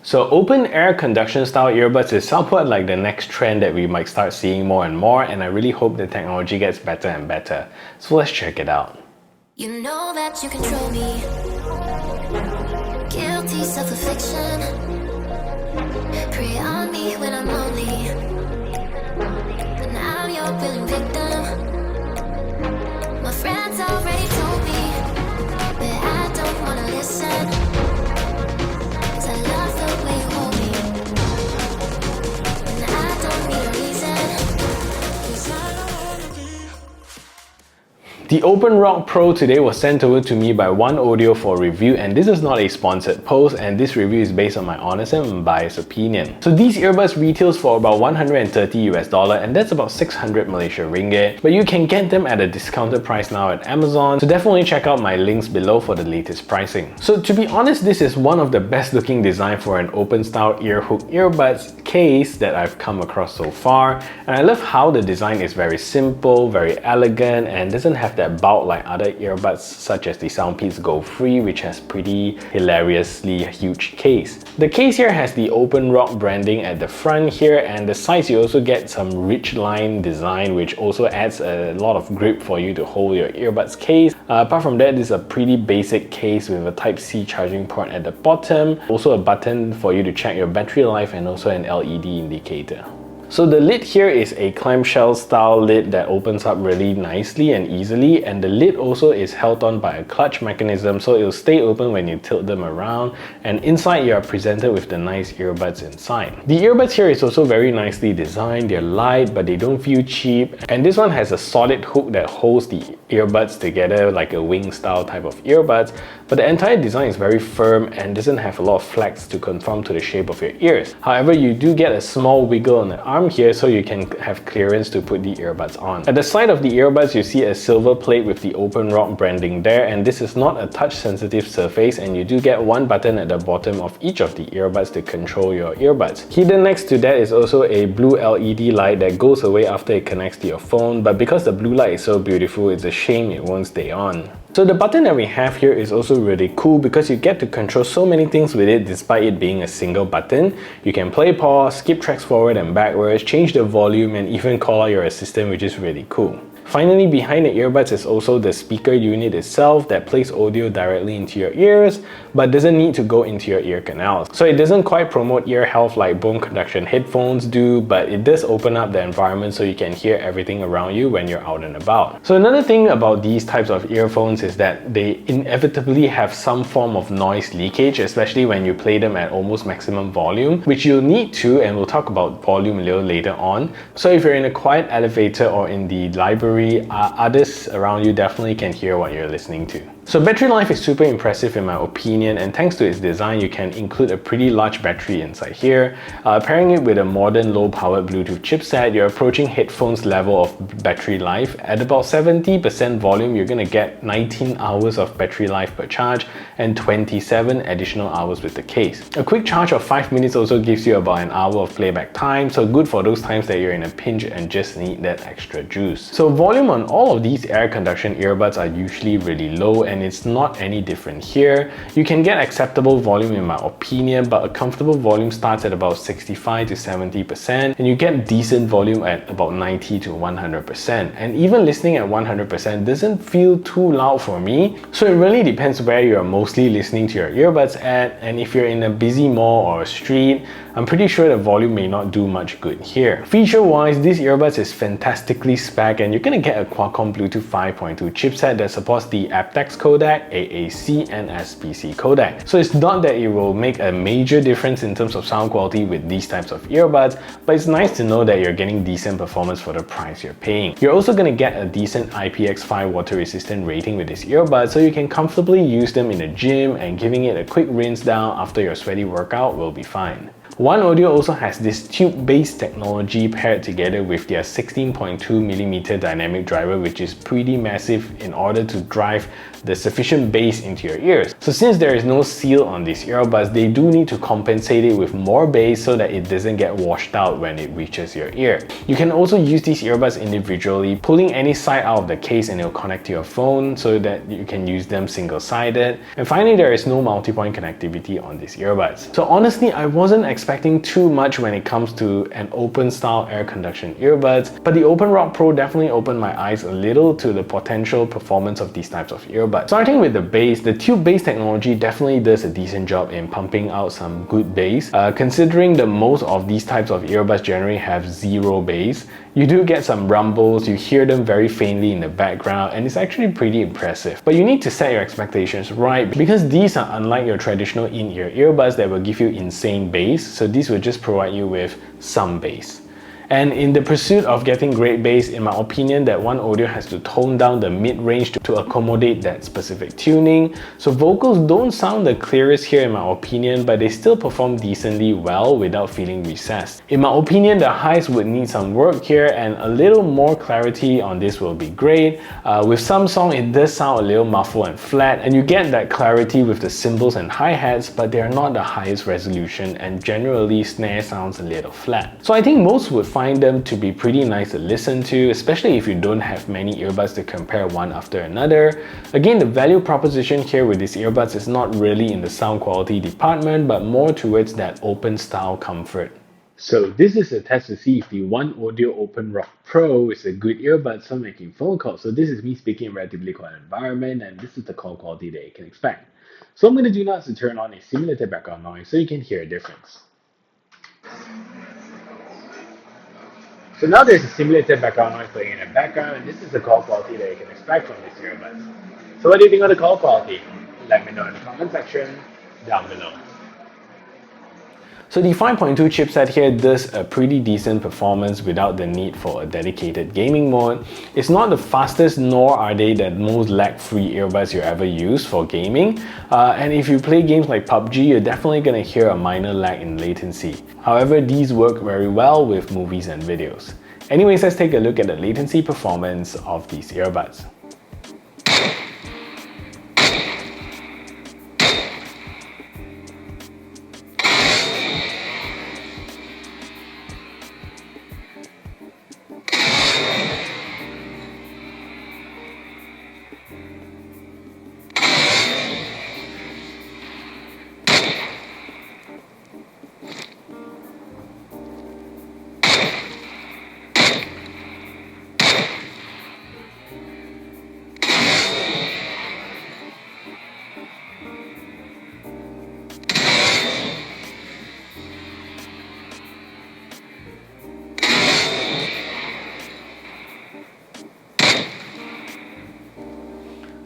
So open air conduction style earbuds is somewhat like the next trend that we might start seeing more and more, and I really hope the technology gets better and better. So let's check it out. You know that you control me. Guilty self-affliction. Prey on me when I'm lonely. But now you're willing victim. My friends already told me, but I don't wanna listen. 'Cause I love the way you hold me. And I don't need a reason. 'Cause I don't wanna be. The OpenRock Pro today was sent over to me by OneOdio for review, and this is not a sponsored post, and this review is based on my honest and unbiased opinion. So these earbuds retails for about $130 US, and that's about 600 Malaysia ringgit, but you can get them at a discounted price now at Amazon, so definitely check out my links below for the latest pricing. So to be honest, this is one of the best looking design for an open style ear hook earbuds case that I've come across so far, and I love how the design is very simple, very elegant, and doesn't have that bulk like other earbuds such as the Soundpeats Go Free, which has pretty hilariously huge case. The case here has the OpenRock branding at the front here, and the sides you also get some rich line design, which also adds a lot of grip for you to hold your earbuds case. Apart from that, this is a pretty basic case with a Type-C charging port at the bottom, also a button for you to check your battery life, and also an LED indicator. So the lid here is a clamshell style lid that opens up really nicely and easily, and the lid also is held on by a clutch mechanism, so it'll stay open when you tilt them around, and inside you are presented with the nice earbuds inside. The earbuds here is also very nicely designed. They're light but they don't feel cheap, and this one has a solid hook that holds the earbuds together like a wing style type of earbuds, but the entire design is very firm and doesn't have a lot of flex to conform to the shape of your ears. However, you do get a small wiggle on the arm here so you can have clearance to put the earbuds on. At the side of the earbuds, you see a silver plate with the OpenRock branding there, and this is not a touch sensitive surface, and you do get one button at the bottom of each of the earbuds to control your earbuds. Hidden next to that is also a blue LED light that goes away after it connects to your phone, but because the blue light is so beautiful, it's a shame it won't stay on. So the button that we have here is also really cool because you get to control so many things with it despite it being a single button. You can play pause, skip tracks forward and backwards, change the volume, and even call out your assistant, which is really cool. Finally, behind the earbuds is also the speaker unit itself that plays audio directly into your ears, but doesn't need to go into your ear canals. So it doesn't quite promote ear health like bone conduction headphones do, but it does open up the environment so you can hear everything around you when you're out and about. So another thing about these types of earphones is that they inevitably have some form of noise leakage, especially when you play them at almost maximum volume, which you'll need to, and we'll talk about volume a little later on. So if you're in a quiet elevator or in the library, others around you definitely can hear what you're listening to. So battery life is super impressive in my opinion, and thanks to its design, you can include a pretty large battery inside here. Pairing it with a modern low-powered Bluetooth chipset, you're approaching headphones level of battery life. At about 70% volume, you're gonna get 19 hours of battery life per charge and 27 additional hours with the case. A quick charge of 5 minutes also gives you about an hour of playback time, so good for those times that you're in a pinch and just need that extra juice. So volume on all of these air conduction earbuds are usually really low, and it's not any different here. You can get acceptable volume in my opinion, but a comfortable volume starts at about 65 to 70%, and you get decent volume at about 90 to 100%. And even listening at 100% doesn't feel too loud for me, so it really depends where you are mostly listening to your earbuds at, and if you're in a busy mall or a street, I'm pretty sure the volume may not do much good here. Feature-wise, this earbuds is fantastically spec, and you're gonna get a Qualcomm Bluetooth 5.2 chipset that supports the aptX codec, AAC, and SPC codec. So it's not that it will make a major difference in terms of sound quality with these types of earbuds, but it's nice to know that you're getting decent performance for the price you're paying. You're also gonna get a decent IPX5 water resistant rating with this earbud, so you can comfortably use them in the gym, and giving it a quick rinse down after your sweaty workout will be fine. OneOdio also has this tube-based technology paired together with their 16.2mm dynamic driver, which is pretty massive in order to drive the sufficient bass into your ears. So since there is no seal on these earbuds, they do need to compensate it with more bass so that it doesn't get washed out when it reaches your ear. You can also use these earbuds individually, pulling any side out of the case and it'll connect to your phone so that you can use them single-sided. And finally, there is no multi-point connectivity on these earbuds. So honestly, I wasn't expecting too much when it comes to an open style air conduction earbuds, but the OpenRock Pro definitely opened my eyes a little to the potential performance of these types of earbuds. Starting with the bass, the tube-based technology definitely does a decent job in pumping out some good bass. Considering that most of these types of earbuds generally have zero bass, you do get some rumbles, you hear them very faintly in the background, and it's actually pretty impressive. But you need to set your expectations right, because these are unlike your traditional in-ear earbuds that will give you insane bass, so these will just provide you with some bass. And in the pursuit of getting great bass, in my opinion, that OneOdio has to tone down the mid-range to accommodate that specific tuning. So vocals don't sound the clearest here in my opinion, but they still perform decently well without feeling recessed. In my opinion, the highs would need some work here, and a little more clarity on this will be great. With some songs, it does sound a little muffled and flat, and you get that clarity with the cymbals and hi-hats, but they are not the highest resolution, and generally snare sounds a little flat. So I think most would find them to be pretty nice to listen to, especially if you don't have many earbuds to compare one after another. Again, the value proposition here with these earbuds is not really in the sound quality department, but more towards that open style comfort. So this is a test to see if the OneOdio OpenRock Pro is a good earbuds for making phone calls. So this is me speaking in a relatively quiet environment, and this is the call quality that you can expect. So what I'm going to do now is to turn on a simulated background noise so you can hear a difference. So now there's a simulated background noise playing in the background, and this is the call quality that you can expect from these earbuds. So what do you think of the call quality? Let me know in the comment section down below. So the 5.2 chipset here does a pretty decent performance without the need for a dedicated gaming mode. It's not the fastest, nor are they the most lag-free earbuds you ever use for gaming. And if you play games like PUBG, you're definitely going to hear a minor lag in latency. However, these work very well with movies and videos. Anyways, let's take a look at the latency performance of these earbuds.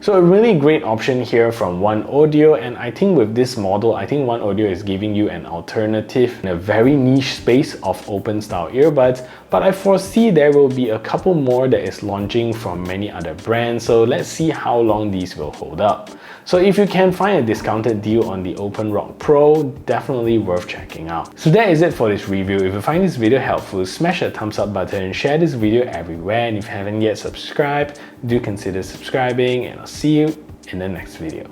So a really great option here from OneOdio, and I think with this model, I think OneOdio is giving you an alternative in a very niche space of open style earbuds, but I foresee there will be a couple more that is launching from many other brands, so let's see how long these will hold up. So if you can find a discounted deal on the OpenRock Pro, definitely worth checking out. So that is it for this review. If you find this video helpful, smash the thumbs up button, share this video everywhere, and if you haven't yet subscribed, do consider subscribing, and I'll see you in the next video.